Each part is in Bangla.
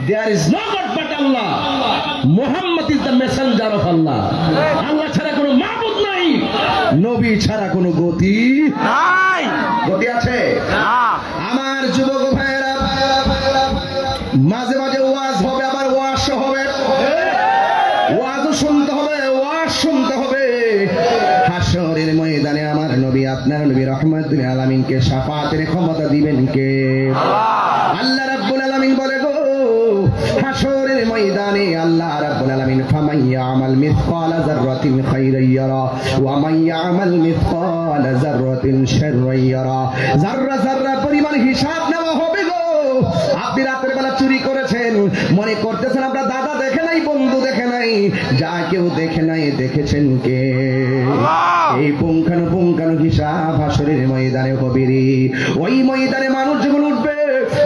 there is no God but Allah. Muhammad is the messenger of Allah. আল্লাহ ছাড়া কোনো মাবুদ নাই, নবী ছাড়া কোনো গতি নাই। গতি আছে না। আমার যুবক ভাইয়েরা, মাঝে মাঝে ওয়াজ হবে, আবার ওয়াজ হবে, ওয়াজও শুনতে হবে, ওয়াজ শুনতে হবে। হাশরের ময়দানে আমার নবী, আপনার নবী রহমাতুল আলামিনকে শাফাতের ক্ষমতা দিবেন কে? আল্লাহ রাব্বুল আলামিন বলে গো, হাশরের ময়দানে আল্লাহ রাব্বুল আলামিন ফামান ইয়ামাল মিসকালা যাররাতিন খাইরান ইয়ারা ওয়া মান ইয়ামাল মিসকালা যাররাতিন শাররান ইয়ারা। যাররা যাররা পরিমাণ হিসাব নেওয়া হবে গো। আপনি রাতের বেলা চুরি করেছেন, মনে করতেছেন আমরা দাদা দেখে নাই, বন্ধু দেখে নাই, যা কেউ দেখে নাই, দেখেছেন কে? এই পুঙ্খানু হিসাব হাশরের ময়দানে হবে রে। ওই ময়দানে মানুষ যখন উঠবে,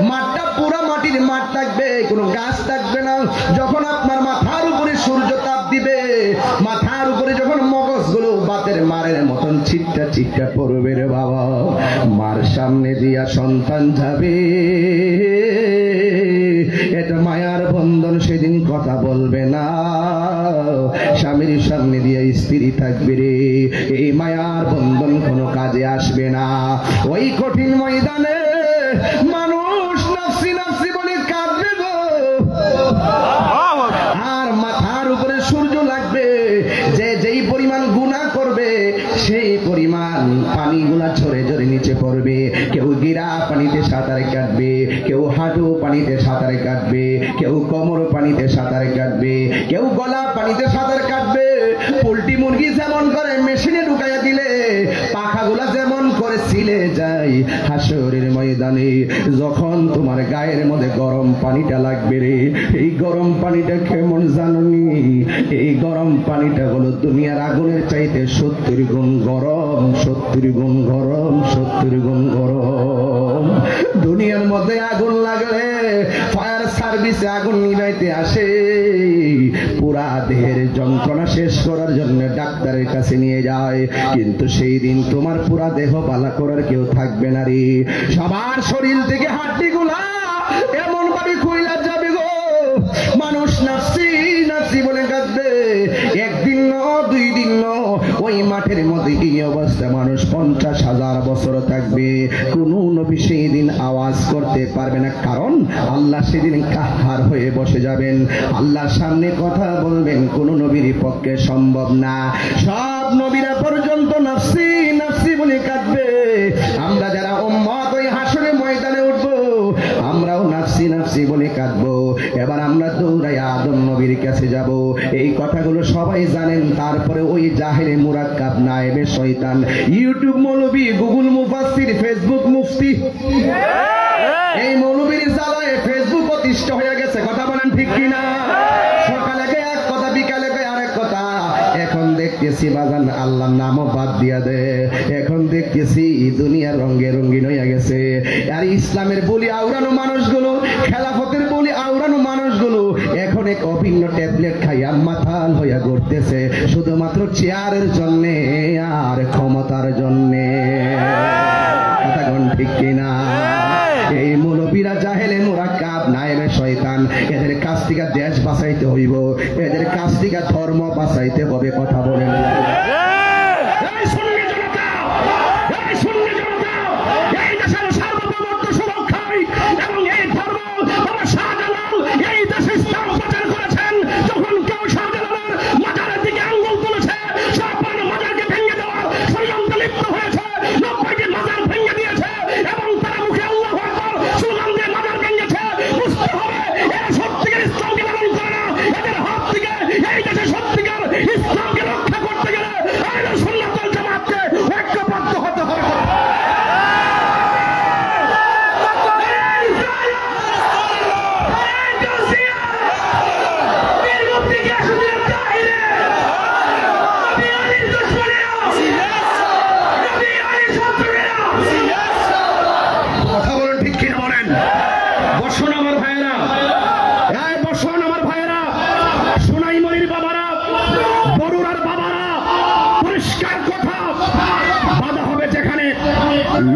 মাঠটা পুরা মাটির মাঠ থাকবে, কোনো গাছ থাকবে না। যখন আপনার মাথার উপরে সূর্য তাপ দিবে, মাথার উপরে যখন মগজগুলো বাতের মারের মতন ছিটটা ছিটটা পড়বে রে বাবা, মার সামনে দিয়া সন্তান যাবে, এটা মায়ার বন্ধন, সেদিন কথা বলবে না। স্বামীর সামনে দিয়ে স্ত্রী থাকবে রে, এই মায়ার বন্ধন কোনো কাজে আসবে না। ওই কঠিন ময়দানে মানুষ নাফসি নাফসি বলে কাঁদবে গো। আর মাথার উপরে সূর্য লাগবে, যে যেই পরিমাণ গুনাহ করবে সেই পরিমাণ পানিগুলা ঝরে ঝরে নিচে পড়বে। কেউ গিরা পানিতে সাঁতার কাটবে, কেউ হাঁটু পানিতে সাঁতার কাটবে, কেউ কোমর পানিতে সাঁতার কাটবে, কেউ গলা পানিতে সাঁতার কাটবে। পোল্ট্রি মুরগি যেমন করে মেশিনে ঢুকাইয়া দিলে পাখাগুলা যেমন করে ছিলে যায়, হাশরের ময়দানে যখন তোমার গায়ের মধ্যে গরম পানিটা লাগবে রে, এই গরম পানিটা কেমন জানোনি? এই গরম পানিটা হলো দুনিয়ার আগুনের চাইতে 70 গুণ গরম, 70 গুণ গরম, 70 গুণ গরম। দুনিয়ার মধ্যে আগুন লাগলে ফায়ার সার্ভিসে আগুন নিভাইতে আসে, পুরা দেহের যন্ত্রণা শেষ করার জন্য ডাক্তারের কাছে নিয়ে যায়, কিন্তু সেই দিন তোমার পুরা দেহ বালা করার কেউ থাকবে না রে। সবার শরীর থেকে হাড্ডিগুলা এমন ভাবে খুইলা যাবে গো, মানুষ নাফসি নাফসি বলে কাঁদবে। একদিন ন, 2 দিন ন, ওই মাঠের মধ্যে এই অবস্থা মানুষ 50,000 বছর থাকবে। কোন নবী সেই দিন আওয়াজ করতে পারবে না, কারণ আল্লাহ সেদিন কাহার হয়ে বসে যাবেন, আল্লাহর সামনে কথা বলবেন, কোন নবীর পক্ষে সম্ভব না। সব নবীরা পর্যন্ত নাফসি নাফসি বলে কাঁদবে। আমরা যারা উম্মত ওই হাশরের ময়দানে উঠবো, আমরাও নাফসি নাফসি বলে কাঁদবো। এবার আমরা দৌড়াই আদম নবীর কাছে যাব। এই কথাগুলো সবাই জানেন। তারপরে ওই জাহেলে মুরাক্কাব নায়েবে শয়তান, ইউটিউব মৌলবী, গুগল মুফাসসির, ফেসবুক মুফতি, এই মৌলবীর জ্বালায় ফেসবুক প্রতিষ্ঠা হয়ে গেছে। কথা বলেন ঠিক কিনা? সকালে এক কথা, বিকালে আরেক কথা। এখন দেখতেছি বাজান আল্লাহর নামও বাদ দিয়া দে, এখন দেখতেছি দুনিয়ার রঙে রঙিন হয়ে গেছে। আর ইসলামের বলি আওড়ানো মানুষগুলো, খেলাফতের বলি আওড়ানো মানুষগুলো এখন এক অভিন্ন ট্যাবলেট খাইয়া মাথাল হইয়া ঘুরতেছে, শুধুমাত্র চেয়ারের জন্যে আর ক্ষমতার জন্যে। কথা কোন ঠিক কিনা? এই মুলবিরা জাহেলে মুরাক্কাব নায়েবে শয়তান, এদের কাছ থেকে দেশ বাঁচাইতে হইব, এদের কাছ থেকে ধর্ম বাঁচাইতে হবে। কথা বলেন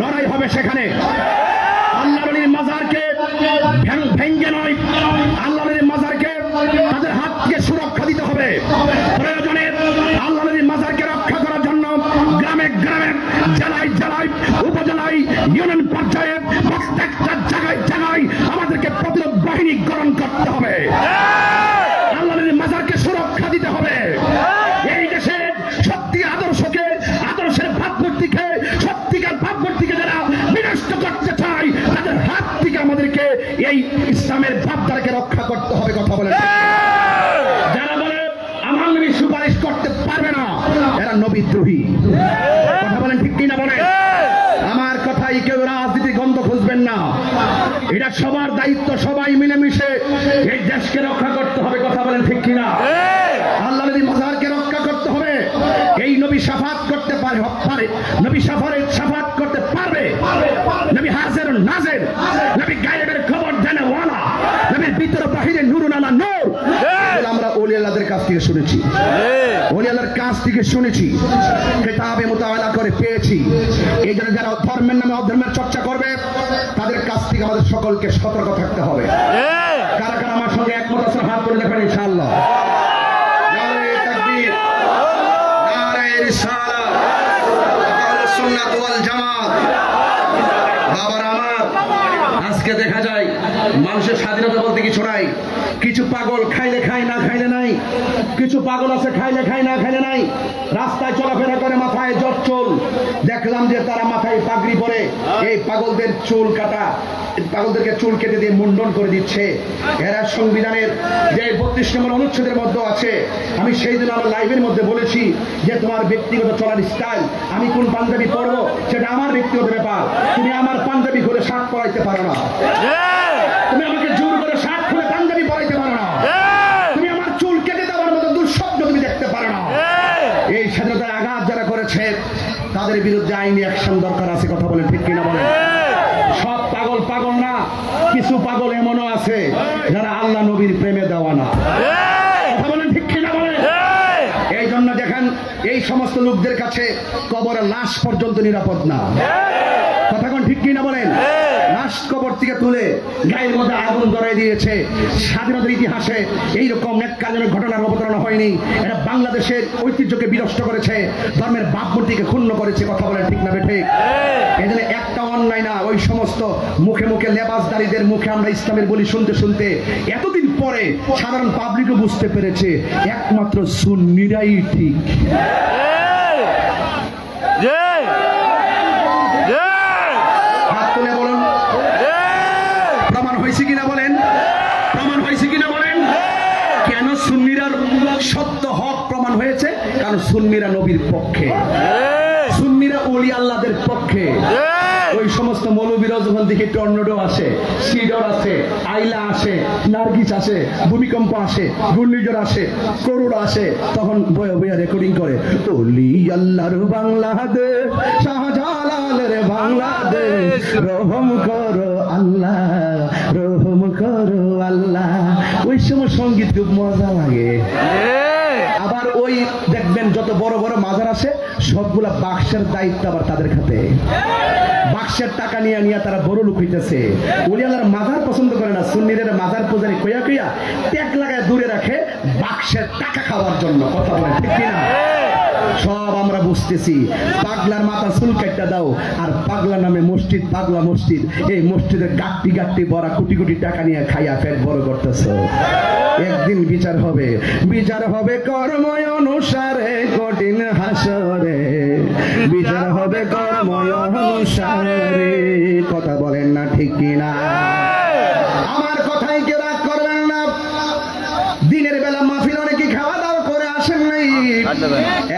লড়াই হবে সেখানে। আল্লাহর ওলির মাজারকে ভেঙ্গে নয়, আল্লাহ গ্রামে গ্রামে, জেলায় জেলায়, উপজেলায়, ইউনিয়ন পর্যায়ে প্রত্যেকটা জায়গায় জায়গায় আমাদেরকে প্রতিরোধ বাহিনী গঠন করতে হবে। আল্লাহর মাজারকে সুরক্ষা দিতে হবে। এই দেশে সত্যি আদর্শের ভাবমূর্তিকে, সত্যিকার ভাবমূর্তিকে যারা বিনষ্ট করতে চায় তাদের হাত থেকে আমাদেরকে এই ইসলামের ভাবধারাকে রক্ষা করতে হবে। কথা বলে যারা বলে আমার নবী সুপারিশ করতে পারবে না, এরা নবীদ্রোহী। কথা বলেন ঠিক কিনা বলেন? আমার কথাই কেউ রাজনীতি গন্ধ খুঁজবেন না। এটা সবার দায়িত্ব, সবাই মিলেমিশে এই দেশকে রক্ষা করতে হবে। কথা বলেন ঠিক কিনা? আল্লাহ নবী মাজারকে রক্ষা করতে হবে। এই নবী শাফাত করতে পারে, নবী শাফাত করতে পারবে। নবী হাজির নাজির, নবী গায়েবের খবর জানে ওয়ালা, নবীর ভিতর বাহিরে নূরুন আলা নূর। আমরা ওলি আল্লাহদের কাছ থেকে শুনেছি, ওলি আল্লাহর কাছ থেকে শুনেছি, কিতাবে মুতাওয়ালা করে পেয়েছি। এই জন্য যারা ধর্মের নামে অধর্মের চর্চা করবে তাদের কাছ থেকে আমাদের সকলকে সতর্ক থাকতে হবে। কারা কারা আমার সঙ্গে একমত আছেন হাত তুলে দেখান ইনশাআল্লাহ। নারে তাকবীর, নারে রিসালাত, আহলুস সুন্নাত ওয়াল জামাত। বাবার আমার, আজকে দেখা যায় মানুষের স্বাধীনতা বলতে কিছু নাই। কিছু পাগল খাইলে খায়, না খাইলে নাই। কিছু পাগল আছে খাইলে খায়, না খাইলে নাই। রাস্তায় চলাফেরা করে, মাথায় জট চুল। দেখলাম যে তারা মাথায় পাগড়ি পরে। এই পাগলদের চুল কাটা, পাগলদেরকে চুল কেটে দিয়ে মুন্ডন করে দিচ্ছে। এরা সংবিধানের যে 32 নম্বর অনুচ্ছেদের মধ্যে আছে। আমি সেই দিন আমার লাইভের মধ্যে বলেছি যে তোমার ব্যক্তিগত চলার স্টাইল, আমি কোন পাঞ্জাবি পরবো সেটা আমার ব্যক্তিগত ব্যাপার। তুমি আমার পাঞ্জাবি খুলে শার্ট পরাইতে পারো না, তুমি আমাকে জোর করে শার্ট খুলে পাঞ্জাবি পরাইতে পারো না, তুমি আমার চুল কেটে দেওয়ার মতো দুঃস্বপ্ন তুমি দেখতে পারো না। এই স্বাধীনতার আঘাত যারা করেছে তাদের বিরুদ্ধে আইনি অ্যাকশন দরকার আছে। কথা বলেন ঠিক কিনা বলেন? সব পাগল পাগল না, কিছু পাগল এমনও আছে যারা আল্লাহ নবীর প্রেমে দেওয়া না। কথা বলেন ঠিক কিনা বলেন? এই জন্য দেখেন এই সমস্ত লোকদের কাছে কবরের লাশ পর্যন্ত নিরাপদ না। কথা কোন ঠিক কিনা বলেন? লাশ কবর থেকে তুলে গায়ের মধ্যে আগুন ধরাই দিয়েছে। স্বাধীনতার ইতিহাসে এইরকম নেককারজনক ঘটনার অবতারণা হয়নি। এটা বাংলাদেশের ঐতিহ্যকে বিনষ্ট করেছে, ধর্মের ভাবমূর্তিকে ক্ষুণ্ণ করেছে। কথা বলেন ঠিক না ঠিক? এই জন্য একটা অন্যায় না, ওই সমস্ত মুখে মুখে লেবাসদারীদের মুখে আমরা ইসলামের বলি শুনতে শুনতে এতদিন পরে সাধারণ পাবলিকও বুঝতে পেরেছে একমাত্র সুন্নিরাই ঠিক। হাত তুলে বলুন প্রমাণ হয়েছে কিনা বলেন? প্রমাণ হয়েছে কিনা বলেন? কেন সুন্নিরার সত্য হক প্রমাণ হয়েছে? কারণ সুন্নিরা নবীর পক্ষে, সুন্নিরা ওলি আল্লাহদের পক্ষে। ওই সমস্ত মৌলবীরা যখন দেখি টর্নেডো আসে, সিডর আসে, আইলা আসে, নার্গিস আসে, ভূমিকম্প আসে, ঘূর্ণিঝড় আসে, করোনা আসে, তখন বয়ে বয়ে রেকর্ডিং করে, ওলি আল্লাহর বাংলাদেশ, শাহজালালের বাংলাদেশ, রহম করো আল্লাহ, রহম করো আল্লাহ। ওই সময় সঙ্গীত খুব মজা লাগে। আবার ওই দেখবেন যত বড় বড় মাজার আছে সবগুলা বাক্সের দায়িত্ব আবার তাদের হাতে। বাক্সের টাকা নিয়ে নিয়ে তারা বড় লোক হইতেছে। ওলি আল্লাহর মাজার পছন্দ করে না, সুন্নিদের মাজার পূজারি কইয়া কইয়া ট্যাগ লাগায় দূরে রাখে বাক্সের টাকা খাওয়ার জন্য। কথা বলেন ঠিক কিনা? সব আমরা বুঝতেছি। পাগলার মাথা চুল কাটটা দাও, আর পাগলা নামে মসজিদ, পাগলা মসজিদ, এই মসজিদের গাট্টি গাট্টি ভরা কোটি কোটি টাকা নিয়ে খাইয়া পেট বড় করতেছ। একদিন বিচার হবে, বিচার হবে কর্ম অনুসারে, কঠিন হাসরে বিচার হবে কর্ম অনুসারে। কথা বলেন না ঠিক কিনা? আমার কথাই কেউ রাগ করবেন না। দিনের বেলা মাহফিল অনেকে খাওয়া দাওয়া করে আসেন নাই,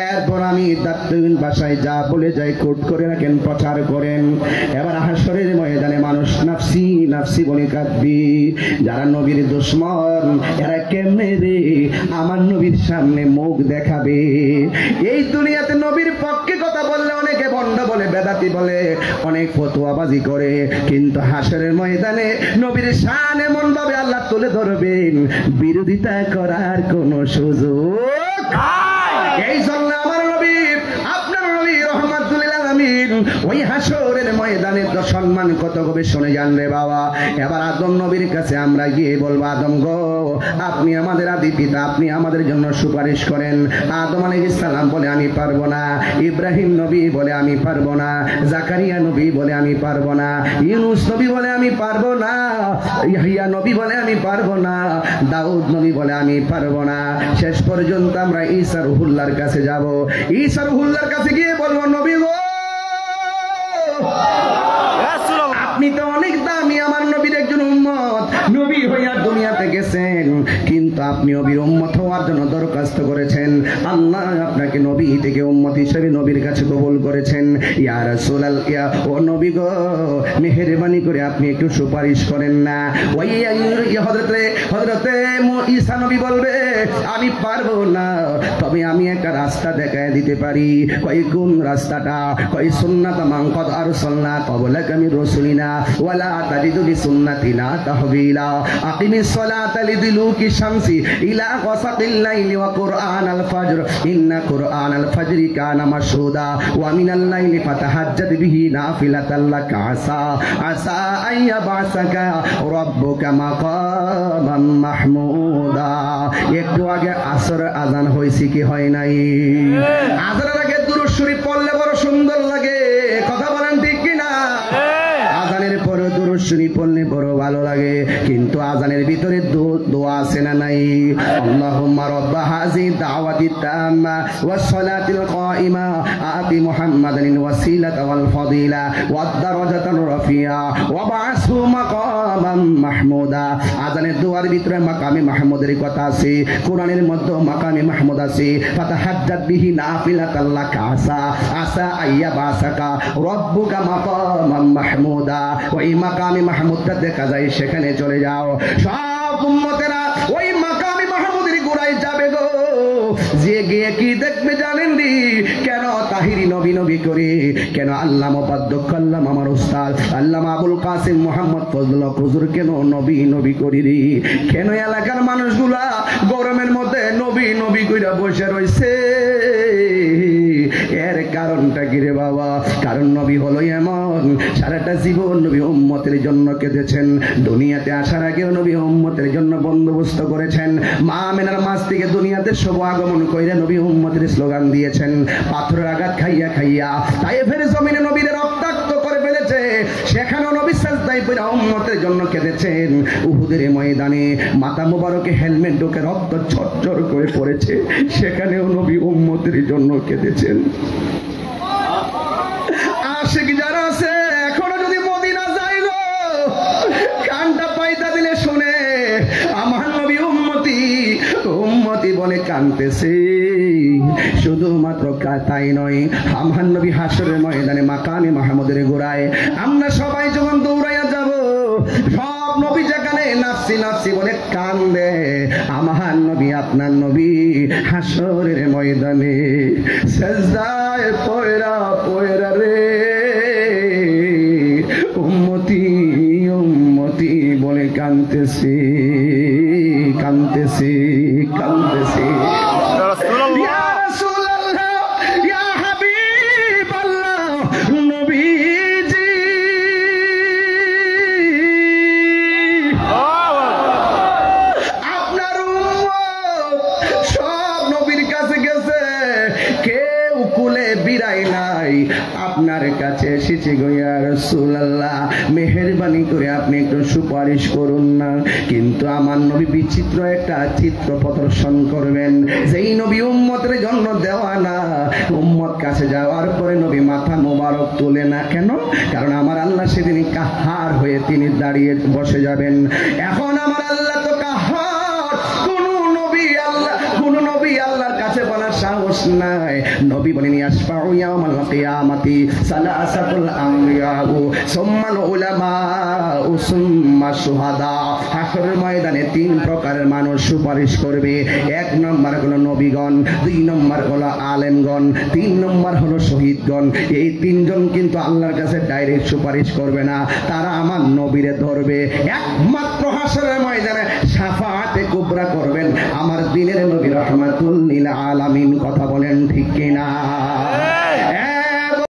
এরপর আমি দাত্তহীন ভাষায় যা বলে যাই কোট করে রাখেন, প্রচার করেন। এবার হাসরের ময়দানে মানুষ নাফসি নাফসি বলে কাঁদবি। যারা নবীর দুশমন এরা কেমনে রে আমার নবীর সামনে মুখ দেখাবে? এই দুনিয়াতে নবীর পক্ষে কথা বললে অনেকে ভণ্ড বলে, বেদাতি বলে, অনেক ফতোয়াবাজি করে, কিন্তু হাসরের ময়দানে নবীর শান এমন ভাবে আল্লাহ তুলে ধরবেন বিরোধিতা করার কোনো সুযোগ। এই জন্য আমার নবী, আপনার নবী রহমাতুল লিল আলামিন ওই হাসরের ময়দানে তো সম্মান কত হবে শুনে যান রে বাবা। এবার আদম নবীর কাছে আমরা গিয়ে বলবো, আদম গো, আপনি আমাদের আদি পিতা, আপনি আমাদের জন্য সুপারিশ করেন। আদম আলাইহিস সালাম বলে আমি পারবো না। ইব্রাহিম নবী বলে আমি পারবো না। জাকারিয়া নবী বলে আমি পারবো না। ইউনুস নবী বলে আমি পারবো না। ইয়াহইয়া নবী বলে আমি পারবো না। দাউদ নবী বলে আমি পারবো না। শেষ পর্যন্ত আমরা ঈসা রুহুল্লাহর কাছে যাব। ঈসা রুহুল্লাহর কাছে গিয়ে বলবো, নবী গো, আপনি তো অনেক দামি, আমার নবীর একজন উম্মত, নবী হইয়া দুনিয়াতে গেছেন, কিন্তু আপনি নবীর উম্মত হওয়ার জন্য দরখাস্ত করেছেন। আল্লাহ আপনাকে নবী থেকে উম্মত হিসেবে নবীর কাছে কবুল করেছেন। ইয়া রাসূলুল্লাহ, ইয়া ও নবী গো, মেহেরবানি করে আপনি একটু সুপারিশ করেন না। ওই হযরতে ঈসা নবী বলবে, আমি পারবো না, তবে আমি একটা রাস্তা দেখায় দিতে পারি। কই কোন রাস্তাটা? কই সুন্নাত মান কদ আরসালনা ক্বাবলাকা মির রাসূলিনা ওয়ালা তাজিদু লিসুন্নাতিনা তাহবিলা আকিমিস সালাতা লিদুলুকি শামসি ইলা গাসাকিল লাইলি ওয়া কুরআনাল ফাজর ইন্না কুরআনাল ফাজরি কানা মাশহুদা ওয়া মিনাল লাইলি ফাতাহাজ্জাদ বিহি নাফিলাতাল লাকা আসা আইয়াবাসাকা রাব্বুকা মাকামান মাহমুদা। একটু আগে আসর আজান হয়েছে কি হয় নাই? আজানের আগে দুরূদ শরীফ পড়লে বড় সুন্দর লাগে, কথা বলেন ঠিক কিনা? আজানের পরে দুরূদ শরীফ পড়লে বড় ভালো লাগে, কিন্তু আজানের ভিতরে দোয়া আছে না নাই? আল্লাহুম্মা রাব্বা হাযি দাওয়াতি তাম্মা ওয়াস সালাতিল কাইমা আতি মুহাম্মাদানিল ওয়াসিলাতা ওয়াল ফাদিলা ওয়াদ দারাজাতার রাফিয়া ওয়া বা'সহু মাকামান মাহমুদা। আজানের দোয়ার ভিতরে মাকামে মাহমুদের কথা আছে, কোরআনের মধ্যে মাকামে মাহমুদ আছে। ফাতাহাজ্জাদ বিহি নাফিলাতাল লাকা আসা আইয়াবাসাকা রাব্বুকা মাকামান মাহমুদা। ওই মাকামে মাহমুদটা দেখা যায়, সেখানে চলে যাও। সব উম্মতেরা ওই মাকামে মাহমুদের গোড়ায় যাবে গো। যে গিয়ে কি দেখবে জানেন নি? কেন তাহিরি নবী নবী করে? কেন আল্লামা অধ্যক্ষ আল্লামা আমার উস্তাদ আল্লামা আবুল কাসিম মোহাম্মদ ফজলুল হক হুজুর কেন নবী নবী করি রে? কেন এলাকার মানুষগুলা গরমের মধ্যে নবী নবী কইরা বসে রইছে? এর কারণটা কি রে বাবা? কারণ নবী হলো এমন, সারাটা জীবন নবী উম্মতের জন্য কেঁদেছেন। দুনিয়াতে আসার আগেও নবী উম্মতের জন্য বন্দোবস্ত করেছেন। মা আমেনার মাঝ থেকে দুনিয়াতে শুভ আগমন কইরা নবী উম্মতের স্লোগান দিয়েছেন। পাথরের আঘাত খাইয়া খাইয়া তায়েফের জমিনে নবীর রক্তাক্ত করে ফেলেছে, সেখানেও নবী সাজদায় পড়ে উম্মতের জন্য কেঁদেছেন। উহুদের ময়দানে মাথা মোবারকে হেলমেট ঢোকে রক্ত ঝরঝর করে পড়েছে, সেখানেও নবী উম্মতের জন্য কেঁদেছেন। আশিক যারা আছে এখনো যদি মদিনা যাইল, কানটা পাইতা দিলে শুনে আমার নবী উম্মতি উম্মতি বলে কানতেছে। শুধুমাত্র তাই নয়, আমার নবী হাসরের ময়দানে মাকামে মাহমুদের গোড়ায় আমরা সবাই যখন দৌড়াইয়া যাব, সব নবী যেখানে নাফসি নাফসি বলে কান্দে, আমার নবী আপনার নবী হাসরের ময়দানে সেজদায় পয়রা পয়রা রে উম্মতি উম্মতি বলে কান্দতেছে কান্দতেছে কান্দতেছে। ইয়া রাসূলুল্লাহ, ইয়া হাবিবাল্লাহ, নবীজি আপনার উম্মত সব নবীর কাছে গেছে, কেউ কুলে বিরাই নাই, আপনার কাছে এসেছি গো ইয়া রাসূলুল্লাহ, মেহেরবানি করে আপনি একটু সুপারিশ করুন না। কিন্তু আমার নবী বিচিত্র একটা চিত্র প্রদর্শন করবেন, যেই নবী উম্মতের জন্য দেওয়া না। উম্মত কাছে যাওয়ার পরে নবী মাথা মোবারক তোলে না কেন? কারণ আমার আল্লাহ সেদিন কাহার হয়ে তিনি দাঁড়িয়ে বসে যাবেন। এখন আমার আল্লাহ তো কাহার, কোন নবী আল্লাহর কাছে বলার সাহস নাই। নবী বলেন ইয়াসফাউ ইয়াউমাল কিয়ামাতি সালাসাতুল আমবিয়াউ সুম্মাল উলামাউ সুম্মা শুহাদা। হাসরের ময়দানে তিন প্রকারের মানুষ সুপারিশ করবে। এক নম্বর হলো নবীগণ, দুই নম্বর হলো আলেমগণ, তিন নম্বর হলো শহীদগণ। এই তিনজন কিন্তু আল্লাহর কাছে ডাইরেক্ট সুপারিশ করবে না, তারা আমার নবীরে ধরবে। একমাত্র হাসরের ময়দানে শাফাআতে কুবরা করবেন আমার দিনের নবী রাহমাতুল লিল আলামিন। কথা বলেন ঠিক কিনা?